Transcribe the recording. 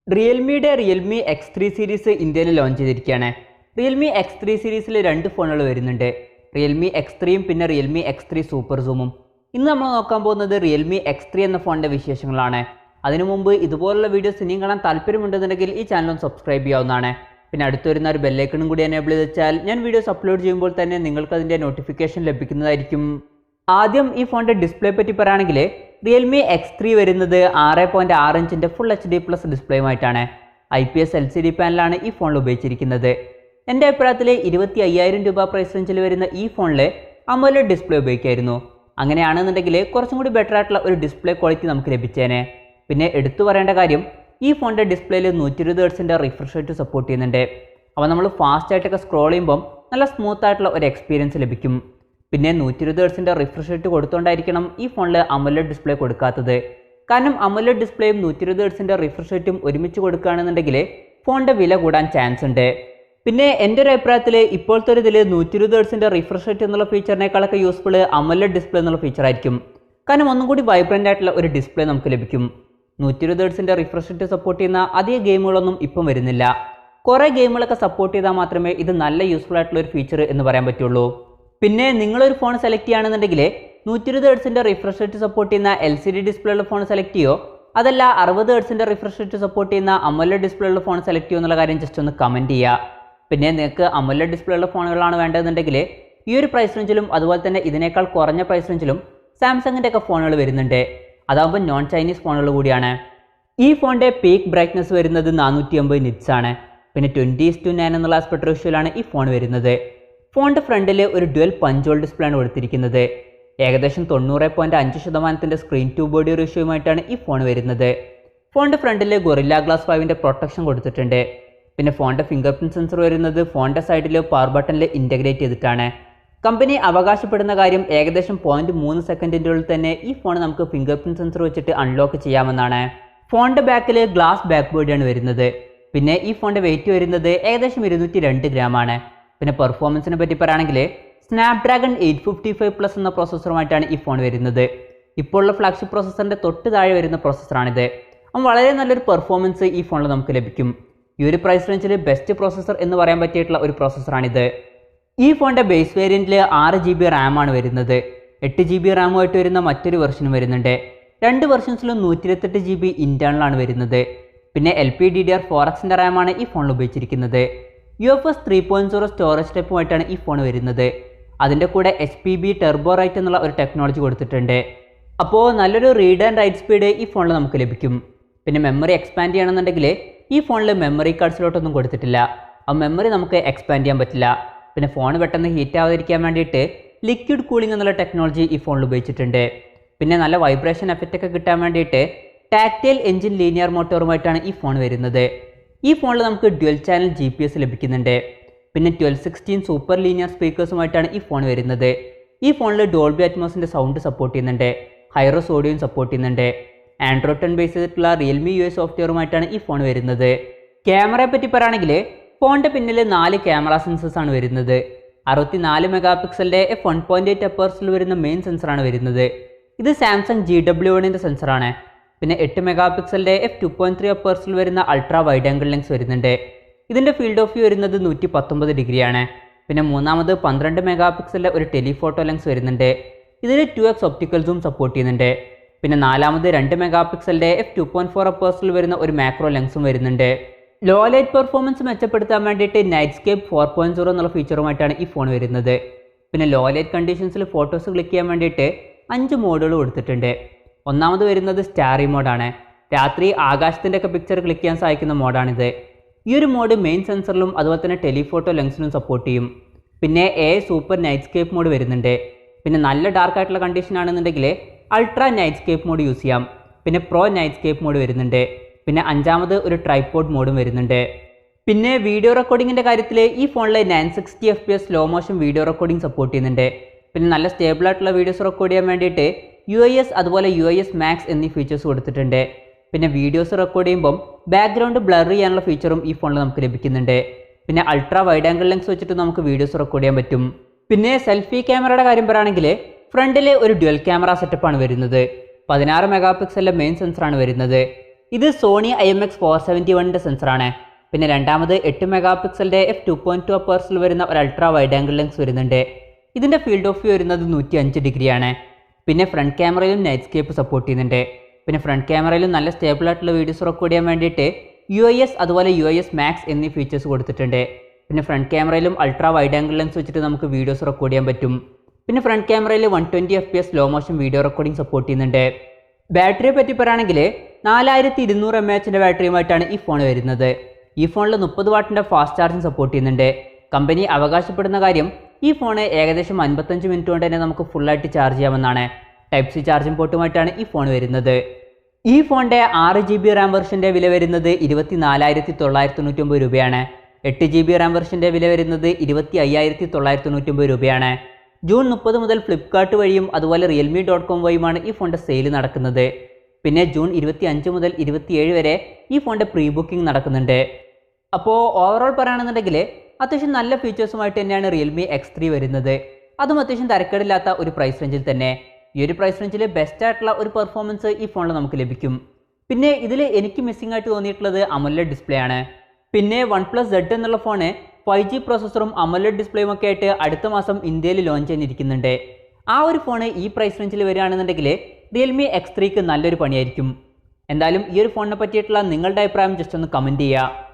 Realme X3 series ഇന്ത്യയിൽ launch ചെയ്തിരിക്കുകയാണ്. Realme X3 സീരീസിൽ രണ്ട് ഫോണുകൾ വരുന്നുണ്ട്. Realme X3യും പിന്നെ Realme X3 സൂപ്പർ സൂമും. ഇന്ന് നമ്മൾ നോക്കാൻ പോകുന്നത് Realme X3 എന്ന ഫോണിൻ്റെ വിശേഷങ്ങളാണ്. അതിനു മുമ്പ് ഇതുപോലുള്ള വീഡിയോസ് ഇനിയും കാണാൻ താല്പര്യമുണ്ടെന്നുണ്ടെങ്കിൽ ഈ ചാനൽ ഒന്ന് സബ്സ്ക്രൈബ് ചെയ്യാവുന്നതാണ്. പിന്നെ അടുത്ത് വരുന്ന ഒരു ബെല്ലൈക്കണും കൂടി എനേബിൾ ചെയ്ത് വെച്ചാൽ ഞാൻ വീഡിയോസ് അപ്ലോഡ് ചെയ്യുമ്പോൾ തന്നെ നിങ്ങൾക്ക് അതിൻ്റെ നോട്ടിഫിക്കേഷൻ ലഭിക്കുന്നതായിരിക്കും. ആദ്യം ഈ ഫോണിൻ്റെ ഡിസ്പ്ലേ പറ്റി പറയുകയാണെങ്കിൽ Realme X3 വരുന്നത് 6.6 ഇഞ്ചിൻ്റെ ഫുൾ HD+ ഡിസ്പ്ലേയുമായിട്ടാണ്. IPS LCD പാനലാണ് ഈ ഫോണിൽ ഉപയോഗിച്ചിരിക്കുന്നത്. എൻ്റെ അഭിപ്രായത്തിൽ 25,000 രൂപ പ്രൈസ് റേഞ്ചിൽ വരുന്ന ഈ ഫോണിൽ AMOLED ഡിസ്പ്ലേ ഉപയോഗിക്കായിരുന്നു. അങ്ങനെയാണെന്നുണ്ടെങ്കിൽ കുറച്ചും കൂടി ബെറ്റർ ആയിട്ടുള്ള ഒരു ഡിസ്പ്ലേ ക്വാളിറ്റി നമുക്ക് ലഭിച്ചേനെ. പിന്നെ എടുത്തു പറയേണ്ട കാര്യം ഈ ഫോണിൻ്റെ ഡിസ്പ്ലേയിൽ 120 ഹെർട്സിൻ്റെ റിഫ്രഷ് റേറ്റ് സപ്പോർട്ട് ചെയ്യുന്നുണ്ട്. അപ്പോൾ നമ്മൾ ഫാസ്റ്റ് ആയിട്ടൊക്കെ സ്ക്രോൾ ചെയ്യുമ്പം നല്ല സ്മൂത്ത് ആയിട്ടുള്ള ഒരു എക്സ്പീരിയൻസ് ലഭിക്കും. പിന്നെ 120 ഹെർട്സിൻ്റെ റിഫ്രഷ് റേറ്റ് കൊടുത്തുകൊണ്ടായിരിക്കണം ഈ ഫോണിൽ AMOLED ഡിസ്പ്ലേ കൊടുക്കാത്തത്. കാരണം AMOLED ഡിസ്പ്ലേയും 120 ഹെർട്സിൻ്റെ റിഫ്രഷ് റേറ്റും ഒരുമിച്ച് കൊടുക്കുകയാണെന്നുണ്ടെങ്കിൽ ഫോണിൻ്റെ വില കൂടാൻ ചാൻസ് ഉണ്ട്. പിന്നെ എൻ്റെ ഒരു അഭിപ്രായത്തിൽ ഇപ്പോഴത്തെ ഒരു ഇതിൽ 120 ഹെർട്സിൻ്റെ റിഫ്രഷ് റേറ്റ് എന്നുള്ള ഫീച്ചറിനേക്കാളൊക്കെ യൂസ്ഫുൾ AMOLED ഡിസ്പ്ലേ എന്നുള്ള ഫീച്ചർ ആയിരിക്കും. കാരണം ഒന്നും കൂടി വൈബ്രൻ്റ് ആയിട്ടുള്ള ഒരു ഡിസ്പ്ലേ നമുക്ക് ലഭിക്കും. 120 ഹെർട്സിൻ്റെ റിഫ്രഷ് റേറ്റ് സപ്പോർട്ട് ചെയ്യുന്ന അധിക ഗെയിമുകളൊന്നും ഇപ്പം വരുന്നില്ല. കുറേ ഗെയിമുകളൊക്കെ സപ്പോർട്ട് ചെയ്താൽ മാത്രമേ ഇത് നല്ല യൂസ്ഫുൾ ആയിട്ടുള്ള ഒരു ഫീച്ചർ എന്ന് പറയാൻ പറ്റുള്ളൂ. പിന്നെ നിങ്ങളൊരു ഫോൺ സെലക്ട് ചെയ്യുകയാണെന്നുണ്ടെങ്കിൽ 120 ഹെർട്സിൻ്റെ റിഫ്രഷ് റേറ്റ് സപ്പോർട്ട് ചെയ്യുന്ന LCD ഡിസ്പ്ലേ ഉള്ള ഫോൺ സെലക്ട് ചെയ്യോ അതല്ല 60 ഹെർട്സിൻ്റെ റിഫ്രഷ് റേറ്റ് സപ്പോർട്ട് ചെയ്യുന്ന AMOLED ഡിസ്പ്ലേ ഉള്ള ഫോൺ സെലക്ട് ചെയ്യുമോ എന്നുള്ള കാര്യം ജസ്റ്റ് ഒന്ന് കമൻറ്റ് ചെയ്യുക. പിന്നെ നിങ്ങൾക്ക് AMOLED ഡിസ്പ്ലേ ഉള്ള ഫോണുകളാണ് വേണ്ടതെന്നുണ്ടെങ്കിൽ ഈ ഒരു പ്രൈസ് റേഞ്ചിലും അതുപോലെ തന്നെ ഇതിനേക്കാൾ കുറഞ്ഞ പ്രൈസ് റേഞ്ചിലും സാംസങ്ങിൻ്റെ ഒക്കെ ഫോണുകൾ വരുന്നുണ്ട്. അതാകുമ്പോൾ നോൺ ചൈനീസ് ഫോണുകൾ കൂടിയാണ്. ഈ ഫോണിൻ്റെ പീക്ക് ബ്രൈറ്റ്നസ് വരുന്നത് 450 നിറ്റ്സ് ആണ്. പിന്നെ 20:9 എന്നുള്ള ആസ്പെക്ട് റേഷ്യോയിലാണ് ഈ ഫോൺ വരുന്നത്. ഫോണിൻ്റെ ഫ്രണ്ടിൽ ഒരു ഡ്യുവൽ പഞ്ച് ഹോൾ ഡിസ്പ്ലേ ആണ് കൊടുത്തിരിക്കുന്നത്. ഏകദേശം 90.5% സ്ക്രീൻ ടു ബോഡി റേഷ്യോയുമായിട്ടാണ് ഈ ഫോൺ വരുന്നത്. ഫോണിൻ്റെ ഫ്രണ്ടിൽ ഗൊറില്ല ഗ്ലാസ് 5ൻ്റെ പ്രൊട്ടക്ഷൻ കൊടുത്തിട്ടുണ്ട്. പിന്നെ ഫോണിൻ്റെ ഫിംഗർ പ്രിൻറ്റ് സെൻസർ വരുന്നത് ഫോണിൻ്റെ സൈഡിൽ പവർ ബട്ടണിൽ ഇൻ്റഗ്രേറ്റ് ചെയ്തിട്ടാണ്. കമ്പനി അവകാശപ്പെടുന്ന കാര്യം ഏകദേശം 0.3 സെക്കൻഡിൻ്റെ ഉള്ളിൽ തന്നെ ഈ ഫോൺ നമുക്ക് ഫിംഗർ പ്രിൻറ്റ് സെൻസർ വെച്ചിട്ട് അൺലോക്ക് ചെയ്യാമെന്നാണ്. ഫോണിൻ്റെ ബാക്കിൽ ഗ്ലാസ് ബാക്ക് ബോഡിയാണ് വരുന്നത്. പിന്നെ ഈ ഫോണിൻ്റെ വെയിറ്റ് വരുന്നത് ഏകദേശം 202 ഗ്രാമാണ്. പിന്നെ പെർഫോമൻസിനെ പറ്റി പറയുകയാണെങ്കിൽ സ്നാപ്ഡ്രാഗൺ 855+ എന്ന പ്രോസസ്സറുമായിട്ടാണ് ഈ ഫോൺ വരുന്നത്. ഇപ്പോൾ ഉള്ള ഫ്ലാഗ്ഷിപ്പ് പ്രോസസ്സറിൻ്റെ തൊട്ട് താഴെ വരുന്ന പ്രോസസ്സറാണിത്. അപ്പം വളരെ നല്ലൊരു പെർഫോമൻസ് ഈ ഫോണിൽ നമുക്ക് ലഭിക്കും. ഈ ഒരു പ്രൈസ് റേഞ്ചിൽ ബെസ്റ്റ് പ്രോസസ്സർ എന്ന് പറയാൻ പറ്റിയിട്ടുള്ള ഒരു പ്രോസസ്സറാണിത്. ഈ ഫോണിൻ്റെ ബേസ് വേരിയൻറ്റിൽ 6 GB റാമാണ് വരുന്നത്. 8 GB റാമുമായിട്ട് വരുന്ന മറ്റൊരു വെർഷനും വരുന്നുണ്ട്. രണ്ട് വെർഷൻസിലും 128 GB ഇൻറ്റേർണലാണ് വരുന്നത്. പിന്നെ LPDDR4Xൻ്റെ റാമാണ് ഈ ഫോണിൽ ഉപയോഗിച്ചിരിക്കുന്നത്. UFS 3.0 സ്റ്റോറേജ് ടൈപ്പുമായിട്ടാണ് ഈ ഫോൺ വരുന്നത്. അതിൻ്റെ കൂടെ HPB ടർബോ റൈറ്റ് എന്നുള്ള ഒരു ടെക്നോളജി കൊടുത്തിട്ടുണ്ട്. അപ്പോൾ നല്ലൊരു റീഡ് ആൻഡ് റൈറ്റ് സ്പീഡ് ഈ ഫോണിൽ നമുക്ക് ലഭിക്കും. പിന്നെ മെമ്മറി എക്സ്പാൻഡ് ചെയ്യണമെന്നുണ്ടെങ്കിൽ ഈ ഫോണിൽ മെമ്മറി കാർഡ്സിലോട്ടൊന്നും കൊടുത്തിട്ടില്ല. ആ മെമ്മറി നമുക്ക് എക്സ്പാൻഡ് ചെയ്യാൻ പറ്റില്ല. പിന്നെ ഫോൺ പെട്ടെന്ന് ഹീറ്റ് ആവാതിരിക്കാൻ വേണ്ടിയിട്ട് ലിക്വിഡ് കൂളിംഗ് എന്നുള്ള ടെക്നോളജി ഈ ഫോണിൽ ഉപയോഗിച്ചിട്ടുണ്ട്. പിന്നെ നല്ല വൈബ്രേഷൻ എഫക്റ്റ് ഒക്കെ കിട്ടാൻ വേണ്ടിയിട്ട് ടാക്ടൈൽ എഞ്ചിൻ ലീനിയർ മോട്ടോറുമായിട്ടാണ് ഈ ഫോൺ വരുന്നത്. ഈ ഫോണിൽ നമുക്ക് ഡ്യുവൽ ചാനൽ GPS ലഭിക്കുന്നുണ്ട്. പിന്നെ 1216 സൂപ്പർ ലീനിയർ സ്പീക്കേഴ്സുമായിട്ടാണ് ഈ ഫോൺ വരുന്നത്. ഈ ഫോണിൽ ഡോൾബി അറ്റ്മോസിൻ്റെ സൗണ്ട് സപ്പോർട്ട് ചെയ്യുന്നുണ്ട്. ഹൈറസ് ഓഡിയോയും സപ്പോർട്ട് ചെയ്യുന്നുണ്ട്. ആൻഡ്രോയിഡ് 10 ബേസ് ചെയ്തിട്ടുള്ള Realme UI സോഫ്റ്റ്വെയറുമായിട്ടാണ് ഈ ഫോൺ വരുന്നത്. ക്യാമറയെ പറ്റി പറയുകയാണെങ്കിൽ ഫോണിൻ്റെ പിന്നിൽ 4 ക്യാമറ സെൻസേഴ്സ് ആണ് വരുന്നത്. 64 മെഗാപിക്സലിൻ്റെ f1.8 അപ്പേഴ്സിൽ വരുന്ന മെയിൻ സെൻസറാണ് വരുന്നത്. ഇത് സാംസങ് GW1ൻ്റെ സെൻസറാണ്. പിന്നെ 8 മെഗാപിക്സലിൻ്റെ f2.3 അപ്പേഴ്സിൽ വരുന്ന അൾട്രാ വൈഡ് ആംഗിൾ ലെൻസ് വരുന്നുണ്ട്. ഇതിൻ്റെ ഫീൽഡ് ഓഫ് വ്യൂ വരുന്നത് 119 ഡിഗ്രിയാണ്. പിന്നെ മൂന്നാമത് 12 മെഗാപിക്സലിൻ്റെ ഒരു ടെലിഫോട്ടോ ലെൻസ് വരുന്നുണ്ട്. ഇതിൽ 2x ഒപ്റ്റിക്കൽ സൂം സപ്പോർട്ട് ചെയ്യുന്നുണ്ട്. പിന്നെ നാലാമത് 2 മെഗാപിക്സലിൻ്റെ f2.4 അപ്പേഴ്സിൽ വരുന്ന ഒരു മാക്രോ ലെൻസും വരുന്നുണ്ട്. ലോ ലൈറ്റ് പെർഫോമൻസ് മെച്ചപ്പെടുത്താൻ വേണ്ടിയിട്ട് നൈറ്റ് സ്കേപ്പ് 4.0 എന്നുള്ള ഫീച്ചറുമായിട്ടാണ് ഈ ഫോൺ വരുന്നത്. പിന്നെ ലോ ലൈറ്റ് കണ്ടീഷൻസിൽ ഫോട്ടോസ് ക്ലിക്ക് ചെയ്യാൻ വേണ്ടിയിട്ട് 5 മോഡുകൾ കൊടുത്തിട്ടുണ്ട്. ഒന്നാമത് വരുന്നത് സ്റ്റാറി മോഡാണ്. രാത്രി ആകാശത്തിൻ്റെ ഒക്കെ പിക്ചർ ക്ലിക്ക് ചെയ്യാൻ സഹായിക്കുന്ന മോഡാണിത്. ഈ ഒരു മോഡ് മെയിൻ സെൻസറിലും അതുപോലെ തന്നെ ടെലിഫോട്ടോ ലെൻസിലും സപ്പോർട്ട് ചെയ്യും. പിന്നെ സൂപ്പർ നൈറ്റ് സ്കേപ്പ് മോഡ് വരുന്നുണ്ട്. പിന്നെ നല്ല ഡാർക്ക് ആയിട്ടുള്ള കണ്ടീഷൻ ആണെന്നുണ്ടെങ്കിൽ ultra night scape mode use ചെയ്യാം. പിന്നെ പ്രോ നൈറ്റ് സ്കേപ്പ് മോഡ് വരുന്നുണ്ട്. പിന്നെ അഞ്ചാമത് ഒരു ട്രൈപോഡ് മോഡും വരുന്നുണ്ട്. പിന്നെ വീഡിയോ റെക്കോർഡിങ്ങിൻ്റെ കാര്യത്തിൽ ഈ ഫോണിൽ 960 FPS slow motion video recording support ചെയ്യുന്നുണ്ട്. പിന്നെ നല്ല സ്റ്റേബിൾ ആയിട്ടുള്ള വീഡിയോസ് റെക്കോർഡ് ചെയ്യാൻ വേണ്ടിയിട്ട് UIS അതുപോലെ UIS Max എന്നീ ഫീച്ചേഴ്സ് കൊടുത്തിട്ടുണ്ട്. പിന്നെ വീഡിയോസ് റെക്കോർഡ് ചെയ്യുമ്പം ബാക്ക്ഗ്രൗണ്ട് ബ്ലർ ചെയ്യാനുള്ള ഫീച്ചറും ഈ ഫോണിൽ നമുക്ക് ലഭിക്കുന്നുണ്ട്. പിന്നെ അൾട്രാ വൈഡ് ആംഗിൾ ലെൻസ് വെച്ചിട്ട് നമുക്ക് വീഡിയോസ് റെക്കോർഡ് ചെയ്യാൻ പറ്റും. പിന്നെ സെൽഫി ക്യാമറയുടെ കാര്യം പറയുകയാണെങ്കിൽ ഫ്രണ്ടിൽ ഒരു ഡ്യുവൽ ക്യാമറ സെറ്റപ്പാണ് വരുന്നത്. 16 മെഗാപിക്സലിൻ്റെ മെയിൻ സെൻസറാണ് വരുന്നത്. ഇത് സോണി IMX471 സെൻസറാണ്. പിന്നെ രണ്ടാമത് 8 മെഗാ പിക്സലിൻ്റെ f2.2 അപ്പേഴ്സിൽ വരുന്ന ഒരു അൾട്രാ വൈഡ് ആംഗിൾ ലെൻസ് വരുന്നുണ്ട്. ഇതിൻ്റെ ഫീൽഡ് ഓഫ് വ്യൂ വരുന്നത് 105 ഡിഗ്രിയാണ്. പിന്നെ ഫ്രണ്ട് ക്യാമറയിലും നൈറ്റ് സ്കേപ്പ് സപ്പോർട്ട് ചെയ്യുന്നുണ്ട്. പിന്നെ ഫ്രണ്ട് ക്യാമറയിലും നല്ല സ്റ്റേബിൾ ആയിട്ടുള്ള വീഡിയോസ് റെക്കോർഡ് ചെയ്യാൻ വേണ്ടിയിട്ട് UIS അതുപോലെ UIS Max എന്നീ ഫീച്ചേഴ്സ് കൊടുത്തിട്ടുണ്ട്. പിന്നെ ഫ്രണ്ട് ക്യാമറയിലും അൾട്രാ വൈഡ് ആംഗിൾ ലെൻസ് വെച്ചിട്ട് നമുക്ക് വീഡിയോസ് റെക്കോർഡ് ചെയ്യാൻ പറ്റും. പിന്നെ ഫ്രണ്ട് ക്യാമറയിൽ 120 FPS slow motion video recording support ചെയ്യുന്നുണ്ട്. ബാറ്ററിയെ പറ്റി പറയുകയാണെങ്കിൽ 4200 mAh ബാറ്ററിയുമായിട്ടാണ് ഈ ഫോൺ വരുന്നത്. ഈ ഫോണിൽ 30 വാട്ടിൻ്റെ ഫാസ്റ്റ് ചാർജിങ് സപ്പോർട്ട് ചെയ്യുന്നുണ്ട്. കമ്പനി അവകാശപ്പെടുന്ന കാര്യം ഈ ഫോണ് ഏകദേശം 55 മിനിറ്റ് കൊണ്ട് തന്നെ നമുക്ക് ഫുള്ളായിട്ട് ചാർജ് ചെയ്യാമെന്നാണ്. ടൈപ്പ് സി ചാർജിംഗ് പോർട്ടുമായിട്ടാണ് ഈ ഫോൺ വരുന്നത്. ഈ ഫോണിൻ്റെ 6GB റാം വെർഷൻ്റെ വില വരുന്നത് 24,999 രൂപയാണ്. 8GB റാം വെർഷൻ്റെ വില വരുന്നത് 25,999 രൂപയാണ്. ജൂൺ 30 മുതൽ ഫ്ലിപ്കാർട്ട് വഴിയും അതുപോലെ realme.com വഴിയുമാണ് ഈ ഫോണിൻ്റെ സെയിൽ നടക്കുന്നത്. പിന്നെ ജൂൺ 25 മുതൽ 27 വരെ ഈ ഫോണിൻ്റെ പ്രീ ബുക്കിംഗ് നടക്കുന്നുണ്ട്. അപ്പോൾ ഓവറോൾ പറയുകയാണെന്നുണ്ടെങ്കിൽ അത്യാവശ്യം നല്ല ഫീച്ചേഴ്സുമായിട്ട് തന്നെയാണ് Realme X3 വരുന്നത്. അതും അത്യാവശ്യം തരക്കേടില്ലാത്ത ഒരു പ്രൈസ് റേഞ്ചിൽ തന്നെ. ഈ ഒരു പ്രൈസ് റേഞ്ചിൽ ബെസ്റ്റ് ആയിട്ടുള്ള ഒരു പെർഫോമൻസ് ഈ ഫോണിൽ നമുക്ക് ലഭിക്കും. പിന്നെ ഇതിൽ എനിക്ക് മിസ്സിംഗ് ആയിട്ട് തോന്നിയിട്ടുള്ളത് AMOLED ഡിസ്പ്ലേ ആണ്. പിന്നെ OnePlus Z എന്നുള്ള ഫോണ് 5G പ്രോസസ്സറും AMOLED ഡിസ്പ്ലേയും ഒക്കെ ആയിട്ട് അടുത്ത മാസം ഇന്ത്യയിൽ ലോഞ്ച് ചെയ്യാനിരിക്കുന്നുണ്ട്. ആ ഒരു ഫോണ് ഈ പ്രൈസ് റേഞ്ചിൽ വരികയാണെന്നുണ്ടെങ്കിൽ Realme X3ക്ക് നല്ലൊരു പണിയായിരിക്കും. എന്തായാലും ഈ ഒരു ഫോണിനെ പറ്റിയിട്ടുള്ള നിങ്ങളുടെ അഭിപ്രായം ജസ്റ്റ് ഒന്ന് കമൻറ്റ് ചെയ്യുക.